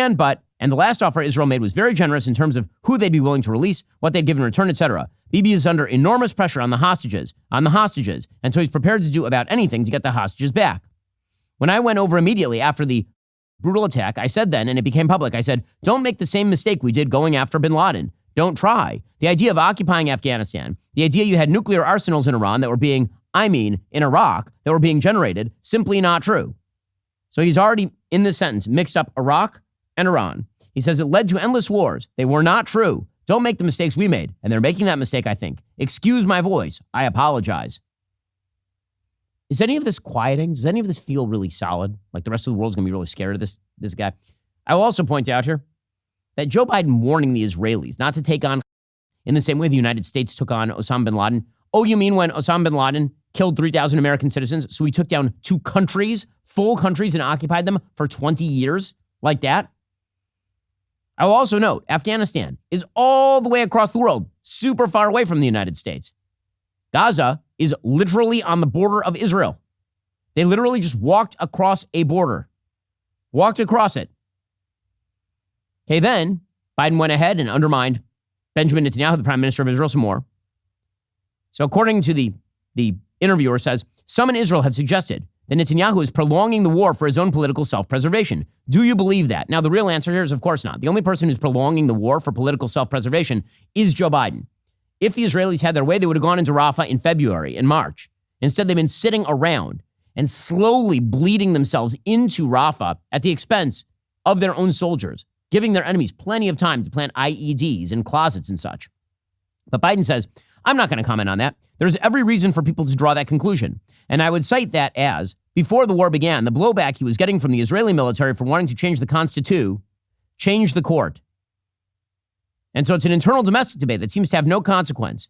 And the last offer Israel made was very generous in terms of who they'd be willing to release, what they'd give in return, etc. Bibi is under enormous pressure on the hostages, and so he's prepared to do about anything to get the hostages back. When I went over immediately after the brutal attack, I said then, and it became public, I said, don't make the same mistake we did going after bin Laden. Don't try. The idea of occupying Afghanistan, the idea you had nuclear arsenals in Iran that were being, in Iraq, that were being generated, simply not true. So he's already, in this sentence, mixed up Iraq and Iran. He says it led to endless wars. They were not true. Don't make the mistakes we made. And they're making that mistake, I think. Excuse my voice. I apologize. Is any of this quieting? Does any of this feel really solid? Like the rest of the world's going to be really scared of this guy? I will also point out here that Joe Biden warning the Israelis not to take on in the same way the United States took on Osama bin Laden. Oh, you mean when Osama bin Laden killed 3,000 American citizens, so we took down 2 countries, full countries, and occupied them for 20 years like that? I will also note, Afghanistan is all the way across the world, super far away from the United States. Gaza is literally on the border of Israel. They literally just walked across a border. Walked across it. Okay, then Biden went ahead and undermined Benjamin Netanyahu, the prime minister of Israel, some more. So according to the interviewer says, some in Israel have suggested that Netanyahu is prolonging the war for his own political self-preservation. Do you believe that? Now, the real answer here is, of course not. The only person who's prolonging the war for political self-preservation is Joe Biden. If the Israelis had their way, they would have gone into Rafah in February and March. Instead, they've been sitting around and slowly bleeding themselves into Rafah at the expense of their own soldiers, giving their enemies plenty of time to plant IEDs in closets and such. But Biden says, I'm not going to comment on that. There's every reason for people to draw that conclusion. And I would cite that as, before the war began, the blowback he was getting from the Israeli military for wanting to change the Constitution, change the court. And so it's an internal domestic debate that seems to have no consequence.